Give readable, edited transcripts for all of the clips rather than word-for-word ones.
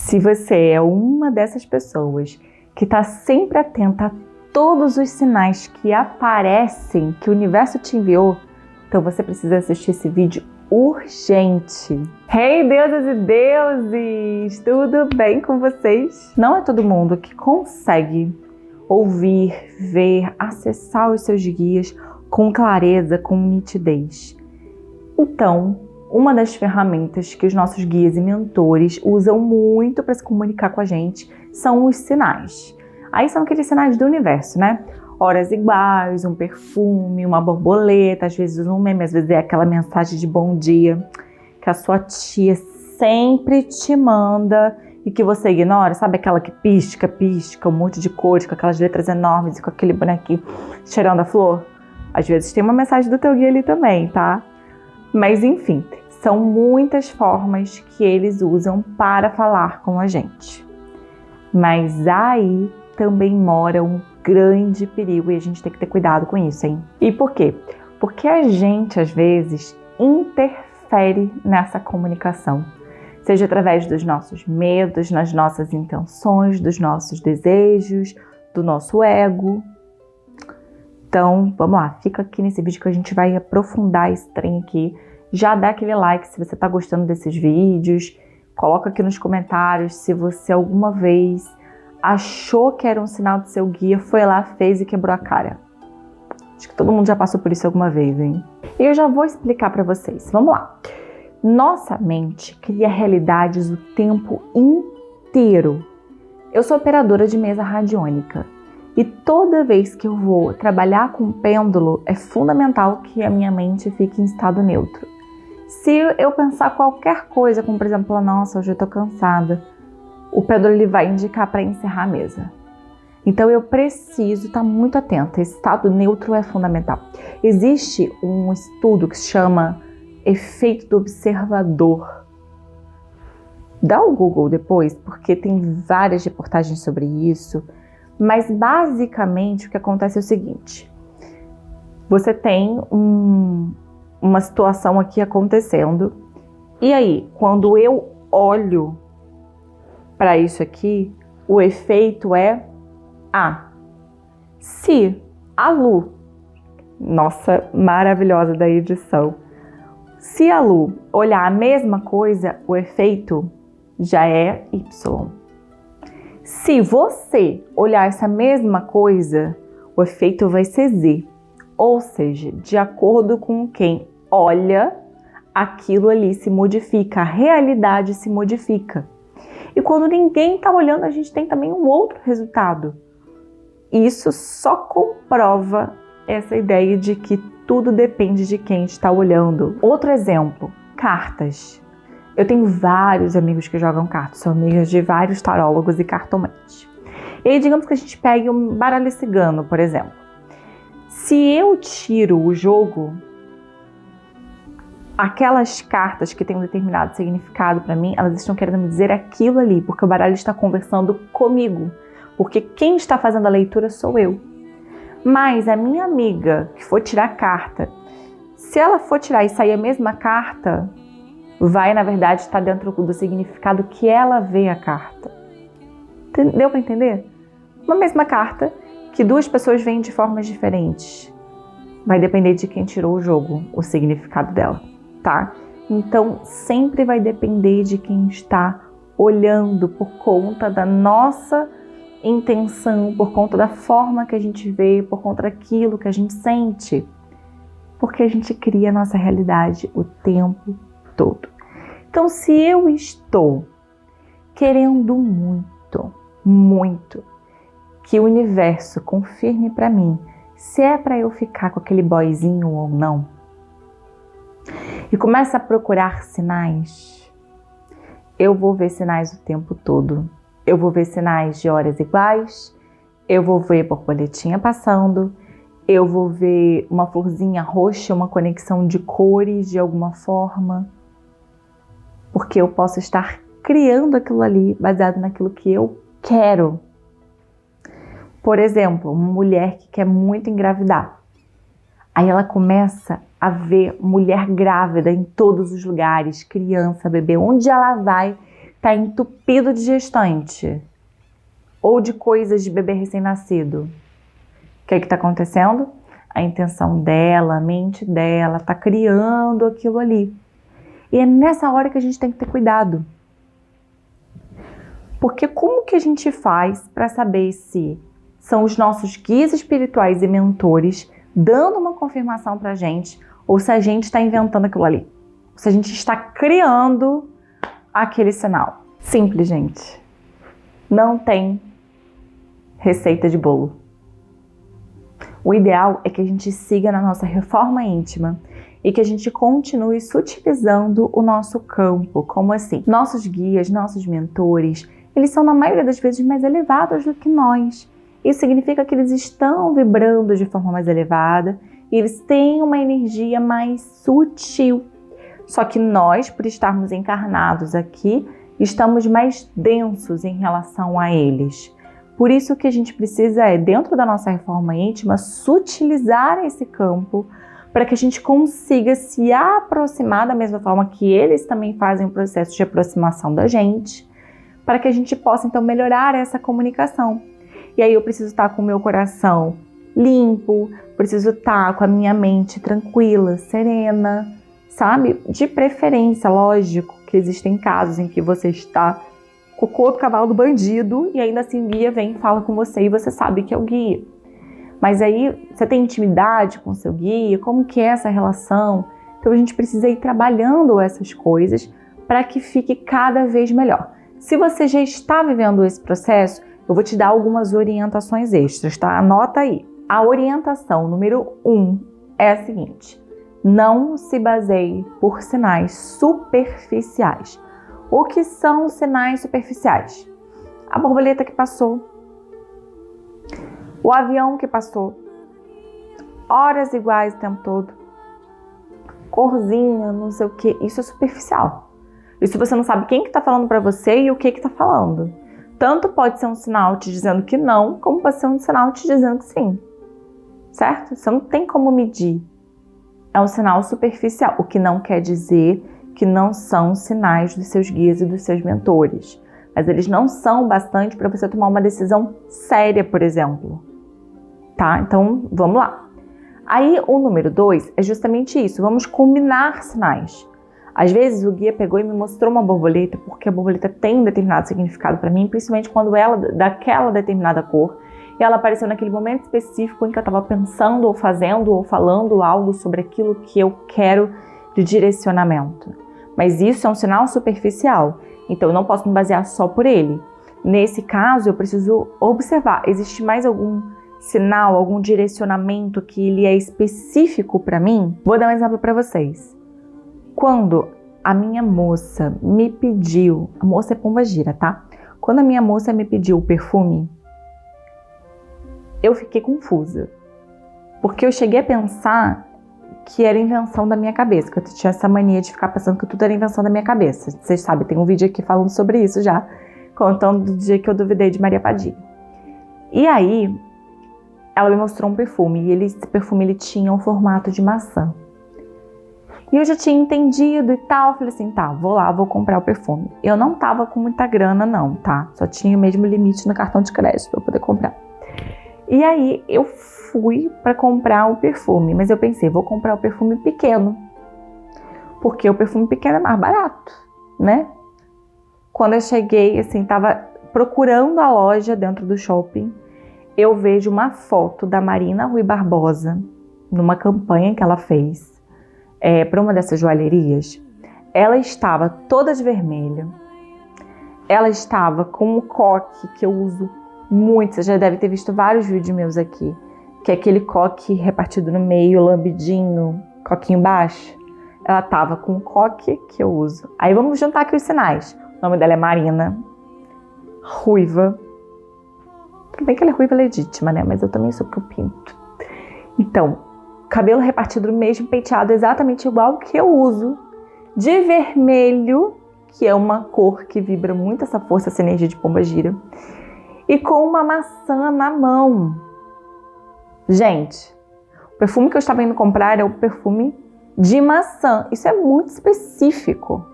Se você é uma dessas pessoas que está sempre atenta a todos os sinais que aparecem, que o universo te enviou, então você precisa assistir esse vídeo urgente. Hey, deusas e deuses! Tudo bem com vocês? Não é todo mundo que consegue ouvir, ver, acessar os seus guias com clareza, com nitidez. Então, uma das ferramentas que os nossos guias e mentores usam muito para se comunicar com a gente são os sinais. Aí são aqueles sinais do universo, né? Horas iguais, um perfume, uma borboleta, às vezes um meme, às vezes é aquela mensagem de bom dia que a sua tia sempre te manda e que você ignora, sabe aquela que pisca, um monte de cores, com aquelas letras enormes e com aquele bonequinho cheirando a flor? Às vezes tem uma mensagem do teu guia ali também, tá? Mas enfim, são muitas formas que eles usam para falar com a gente. Mas aí também mora um grande perigo e a gente tem que ter cuidado com isso, hein? E por quê? Porque a gente, às vezes, interfere nessa comunicação. Seja através dos nossos medos, nas nossas intenções, dos nossos desejos, do nosso ego. Então, vamos lá, fica aqui nesse vídeo que a gente vai aprofundar esse trem aqui. Já dá aquele like se você está gostando desses vídeos. Coloca aqui nos comentários se você alguma vez achou que era um sinal do seu guia, foi lá, fez e quebrou a cara. Acho que todo mundo já passou por isso alguma vez, hein? E eu já vou explicar para vocês. Vamos lá. Nossa mente cria realidades o tempo inteiro. Eu sou operadora de mesa radiônica. E toda vez que eu vou trabalhar com pêndulo, é fundamental que a minha mente fique em estado neutro. Se eu pensar qualquer coisa, como por exemplo, nossa, hoje eu tô cansada, o pêndulo ele vai indicar para encerrar a mesa. Então eu preciso estar muito atenta, esse estado neutro é fundamental. Existe um estudo que se chama efeito do observador. Dá um Google depois, porque tem várias reportagens sobre isso. Mas basicamente o que acontece é o seguinte: você tem uma situação aqui acontecendo, e aí, quando eu olho para isso aqui, o efeito é se a Lu, nossa maravilhosa da edição, se a Lu olhar a mesma coisa, o efeito já é Y. Se você olhar essa mesma coisa, o efeito vai ser Z. Ou seja, de acordo com quem olha, aquilo ali se modifica, a realidade se modifica. E quando ninguém está olhando, a gente tem também um outro resultado. Isso só comprova essa ideia de que tudo depende de quem está olhando. Outro exemplo, cartas. Eu tenho vários amigos que jogam cartas, sou amiga de vários tarólogos e cartomantes. E aí, digamos que a gente pegue um baralho cigano, por exemplo. Se eu tiro o jogo, aquelas cartas que têm um determinado significado para mim, elas estão querendo me dizer aquilo ali, porque o baralho está conversando comigo. Porque quem está fazendo a leitura sou eu. Mas a minha amiga que for tirar a carta, se ela for tirar e sair a mesma carta, vai, na verdade, estar dentro do significado que ela vê a carta. Deu para entender? Uma mesma carta que duas pessoas veem de formas diferentes. Vai depender de quem tirou o jogo, o significado dela, tá? Então, sempre vai depender de quem está olhando por conta da nossa intenção, por conta da forma que a gente vê, por conta daquilo que a gente sente. Porque a gente cria a nossa realidade o tempo todo. Então, se eu estou querendo muito que o universo confirme para mim se é para eu ficar com aquele boyzinho ou não, e começo a procurar sinais, eu vou ver sinais o tempo todo. Eu vou ver sinais de horas iguais, eu vou ver borboletinha passando, eu vou ver uma florzinha roxa, uma conexão de cores de alguma forma, porque eu posso estar criando aquilo ali baseado naquilo que eu quero. Por exemplo, uma mulher que quer muito engravidar. Aí ela começa a ver mulher grávida em todos os lugares, criança, bebê, onde ela vai, está entupido de gestante ou de coisas de bebê recém-nascido. O que está acontecendo? A intenção dela, a mente dela está criando aquilo ali. E é nessa hora que a gente tem que ter cuidado. Porque como que a gente faz para saber se são os nossos guias espirituais e mentores dando uma confirmação para a gente ou se a gente está inventando aquilo ali? Se a gente está criando aquele sinal. Simples, gente. Não tem receita de bolo. O ideal é que a gente siga na nossa reforma íntima e que a gente continue sutilizando o nosso campo. Como assim? Nossos guias, nossos mentores, eles são na maioria das vezes mais elevados do que nós. Isso significa que eles estão vibrando de forma mais elevada e eles têm uma energia mais sutil. Só que nós, por estarmos encarnados aqui, estamos mais densos em relação a eles. Por isso que a gente precisa dentro da nossa reforma íntima, sutilizar esse campo para que a gente consiga se aproximar da mesma forma que eles também fazem o processo de aproximação da gente, para que a gente possa então melhorar essa comunicação. E aí eu preciso estar com o meu coração limpo, preciso estar com a minha mente tranquila, serena, sabe? De preferência, lógico, que existem casos em que você está cocô do cavalo do bandido e ainda assim o guia vem e fala com você e você sabe que é o guia. Mas aí você tem intimidade com o seu guia, como que é essa relação? Então a gente precisa ir trabalhando essas coisas para que fique cada vez melhor. Se você já está vivendo esse processo, eu vou te dar algumas orientações extras, tá? Anota aí. A orientação número 1 é a seguinte: não se baseie por sinais superficiais. O que são sinais superficiais? A borboleta que passou, o avião que passou, horas iguais o tempo todo, corzinha, não sei o que, isso é superficial. Isso você não sabe quem que tá falando para você e o que tá falando. Tanto pode ser um sinal te dizendo que não, como pode ser um sinal te dizendo que sim. Certo? Você não tem como medir. É um sinal superficial, o que não quer dizer que não são sinais dos seus guias e dos seus mentores. Mas eles não são bastante para você tomar uma decisão séria, por exemplo. Tá? Então, vamos lá. Aí, o número 2 é justamente isso. Vamos combinar sinais. Às vezes, o guia pegou e me mostrou uma borboleta, porque a borboleta tem um determinado significado para mim, principalmente quando ela, daquela determinada cor, e ela apareceu naquele momento específico em que eu estava pensando, ou fazendo, ou falando algo sobre aquilo que eu quero de direcionamento. Mas isso é um sinal superficial, então eu não posso me basear só por ele. Nesse caso, eu preciso observar, existe mais algum sinal, algum direcionamento que ele é específico para mim? Vou dar um exemplo para vocês. Quando a minha moça me pediu, a moça é pombagira, tá? Quando a minha moça me pediu o perfume, eu fiquei confusa, porque eu cheguei a pensar que era invenção da minha cabeça, que eu tinha essa mania de ficar pensando que tudo era invenção da minha cabeça. Vocês sabem, tem um vídeo aqui falando sobre isso já, contando do dia que eu duvidei de Maria Padilha. E aí, ela me mostrou um perfume, e esse perfume ele tinha um formato de maçã. E eu já tinha entendido e tal, falei assim, tá, vou lá, vou comprar o perfume. Eu não tava com muita grana não, tá? Só tinha o mesmo limite no cartão de crédito para eu poder comprar. E aí eu fui para comprar o perfume, mas eu pensei, vou comprar o perfume pequeno, porque o perfume pequeno é mais barato, né? Quando eu cheguei, assim, tava procurando a loja dentro do shopping, eu vejo uma foto da Marina Rui Barbosa, numa campanha que ela fez, para uma dessas joalherias. Ela estava toda de vermelho, ela estava com um coque que eu uso muito, você já deve ter visto vários vídeos meus aqui, que é aquele coque repartido no meio, lambidinho, coquinho baixo. Ela tava com o coque que eu uso. Aí vamos juntar aqui os sinais. O nome dela é Marina, ruiva. Tudo bem que ela é ruiva legítima, né? Mas eu também sou que eu pinto. Então, cabelo repartido no mesmo, penteado exatamente igual que eu uso, de vermelho, que é uma cor que vibra muito essa força, essa energia de pombagira, e com uma maçã na mão. Gente, o perfume que eu estava indo comprar é o perfume de maçã. Isso é muito específico.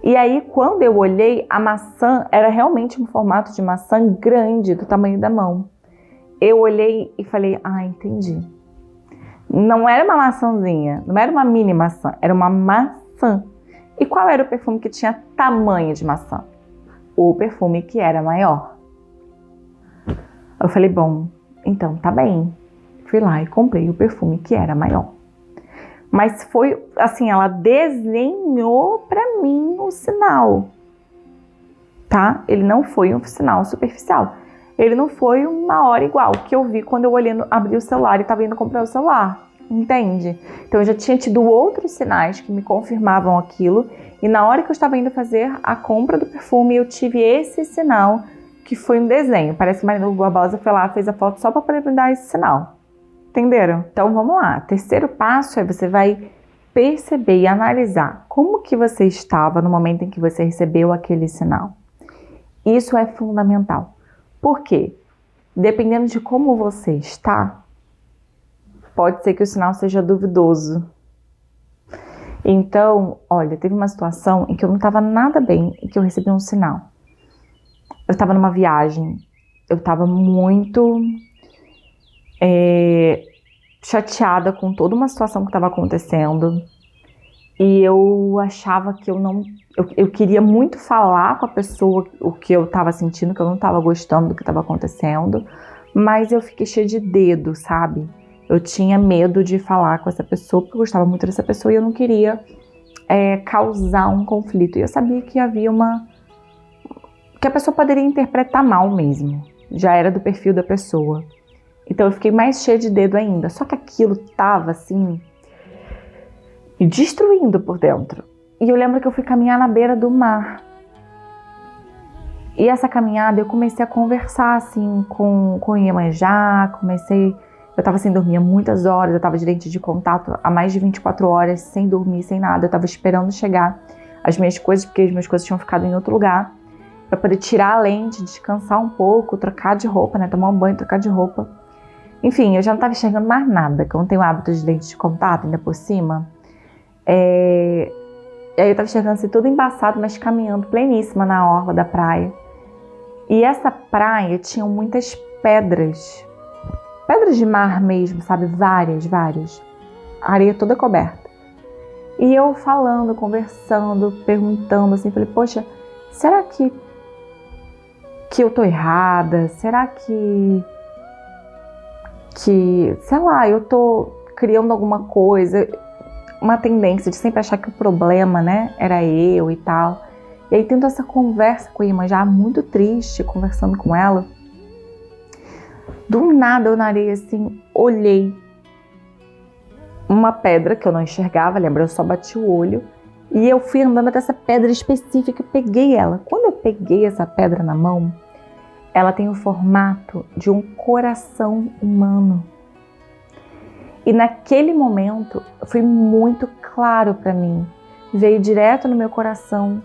E aí, quando eu olhei, a maçã era realmente um formato de maçã grande, do tamanho da mão. Eu olhei e falei, entendi. Não era uma maçãzinha, não era uma mini maçã, era uma maçã. E qual era o perfume que tinha tamanho de maçã? O perfume que era maior. Eu falei, bom, então tá bem. Fui lá e comprei o perfume que era maior. Mas foi assim, ela desenhou pra mim o sinal, tá? Ele não foi um sinal superficial. Ele não foi uma hora igual que eu vi quando eu olhei, abri o celular e tava indo comprar o celular, entende? Então eu já tinha tido outros sinais que me confirmavam aquilo, e na hora que eu estava indo fazer a compra do perfume, eu tive esse sinal que foi um desenho. Parece que Marina Barbosa foi lá, fez a foto só para poder me dar esse sinal. Entenderam? Então vamos lá. Terceiro passo é você vai perceber e analisar como que você estava no momento em que você recebeu aquele sinal. Isso é fundamental. Por quê? Dependendo de como você está, pode ser que o sinal seja duvidoso. Então, olha, teve uma situação em que eu não estava nada bem e que eu recebi um sinal. Eu estava numa viagem, eu estava muito chateada com toda uma situação que estava acontecendo, e eu achava que eu queria muito falar com a pessoa o que eu estava sentindo, que eu não estava gostando do que estava acontecendo, mas eu fiquei cheia de dedo, sabe? Eu tinha medo de falar com essa pessoa, porque eu gostava muito dessa pessoa e eu não queria causar um conflito. E eu sabia que havia que a pessoa poderia interpretar mal mesmo. Já era do perfil da pessoa. Então eu fiquei mais cheia de dedo ainda. Só que aquilo tava assim, me destruindo por dentro. E eu lembro que eu fui caminhar na beira do mar. E essa caminhada eu comecei a conversar assim com Iemanjá, eu tava sem dormir há muitas horas, eu tava de lente de contato há mais de 24 horas, sem dormir, sem nada. Eu tava esperando chegar as minhas coisas, porque as minhas coisas tinham ficado em outro lugar, pra poder tirar a lente, descansar um pouco, trocar de roupa, né? Tomar um banho, trocar de roupa. Enfim, eu já não tava enxergando mais nada, que eu não tenho hábito de lente de contato, ainda por cima. E aí eu tava enxergando assim, tudo embaçado, mas caminhando pleníssima na orla da praia. E essa praia tinha muitas pedras de mar mesmo, sabe? Várias. A areia toda coberta. E eu falando, conversando, perguntando assim, falei, poxa, será que eu tô errada? Será que sei lá, eu tô criando alguma coisa, uma tendência de sempre achar que o problema, né, era eu e tal. E aí tendo essa conversa com a Iemanjá, muito triste, conversando com ela, do nada eu na areia assim, olhei uma pedra que eu não enxergava, lembra? Eu só bati o olho e eu fui andando até essa pedra específica e peguei ela. Quando eu peguei essa pedra na mão, ela tem o formato de um coração humano. E naquele momento foi muito claro para mim. Veio direto no meu coração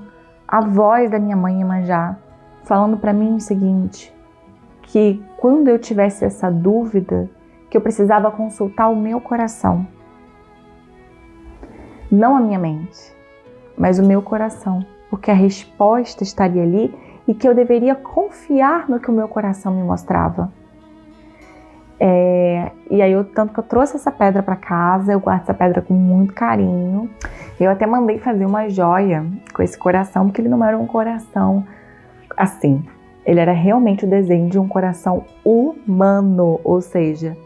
a voz da minha mãe Iemanjá, falando para mim o seguinte, que quando eu tivesse essa dúvida, que eu precisava consultar o meu coração. Não a minha mente, mas o meu coração, porque a resposta estaria ali e que eu deveria confiar no que o meu coração me mostrava. E aí, tanto que eu trouxe essa pedra para casa, eu guardo essa pedra com muito carinho. Eu até mandei fazer uma joia com esse coração, porque ele não era um coração assim. Ele era realmente o desenho de um coração humano, ou seja,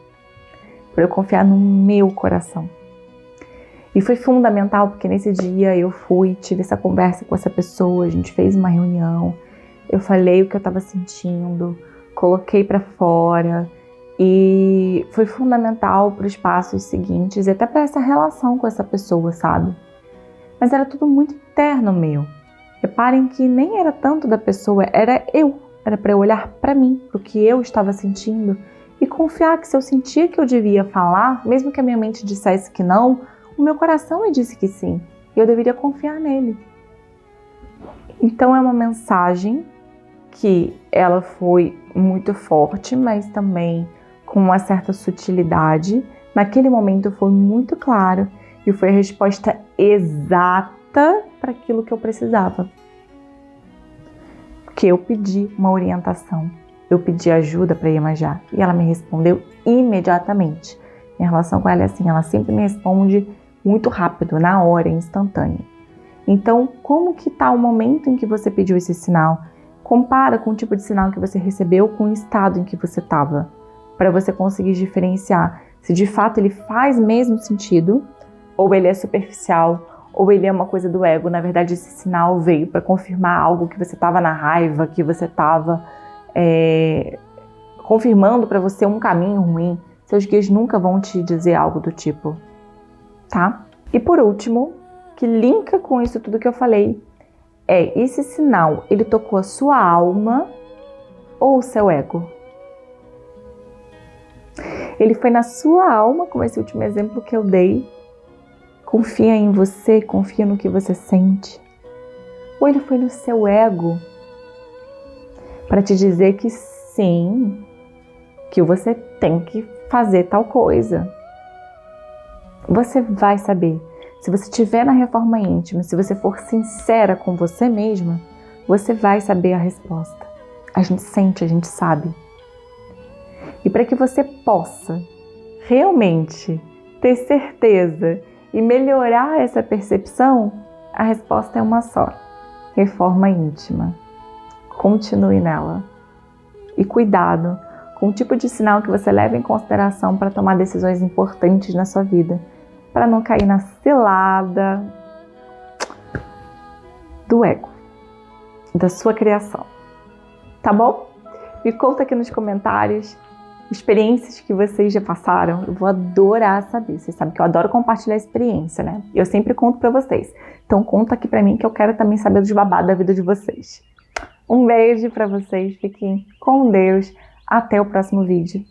para eu confiar no meu coração. E foi fundamental, porque nesse dia eu tive essa conversa com essa pessoa, a gente fez uma reunião, eu falei o que eu estava sentindo, coloquei para fora, e foi fundamental para os passos seguintes, e até para essa relação com essa pessoa, sabe? Mas era tudo muito interno meu. Reparem que nem era tanto da pessoa, era eu. Era para eu olhar para mim, para o que eu estava sentindo, e confiar que se eu sentia que eu devia falar, mesmo que a minha mente dissesse que não, o meu coração me disse que sim, e eu deveria confiar nele. Então é uma mensagem que ela foi muito forte, mas também com uma certa sutilidade. Naquele momento foi muito claro e foi a resposta exata para aquilo que eu precisava. Porque eu pedi uma orientação, eu pedi ajuda para Iemanjá e ela me respondeu imediatamente. Minha relação com ela é assim, ela sempre me responde muito rápido, na hora, instantâneo. Então, como que está o momento em que você pediu esse sinal? Compara com o tipo de sinal que você recebeu com o estado em que você estava, para você conseguir diferenciar se de fato ele faz mesmo sentido, ou ele é superficial, ou ele é uma coisa do ego. Na verdade, esse sinal veio para confirmar algo que você estava na raiva, que você estava confirmando para você um caminho ruim. Seus guias nunca vão te dizer algo do tipo, tá? E por último, que linka com isso tudo que eu falei, esse sinal, ele tocou a sua alma ou o seu ego? Ele foi na sua alma, como esse último exemplo que eu dei. Confia em você, confia no que você sente. Ou ele foi no seu ego para te dizer que sim, que você tem que fazer tal coisa. Você vai saber. Se você estiver na reforma íntima, se você for sincera com você mesma, você vai saber a resposta. A gente sente, a gente sabe. E para que você possa realmente ter certeza e melhorar essa percepção, a resposta é uma só: reforma íntima. Continue nela. E cuidado com o tipo de sinal que você leva em consideração para tomar decisões importantes na sua vida, para não cair na cilada do ego, da sua criação. Tá bom? Me conta aqui nos comentários experiências que vocês já passaram. Eu vou adorar saber. Vocês sabem que eu adoro compartilhar experiência, né? Eu sempre conto pra vocês. Então conta aqui pra mim que eu quero também saber dos babados da vida de vocês. Um beijo pra vocês. Fiquem com Deus. Até o próximo vídeo.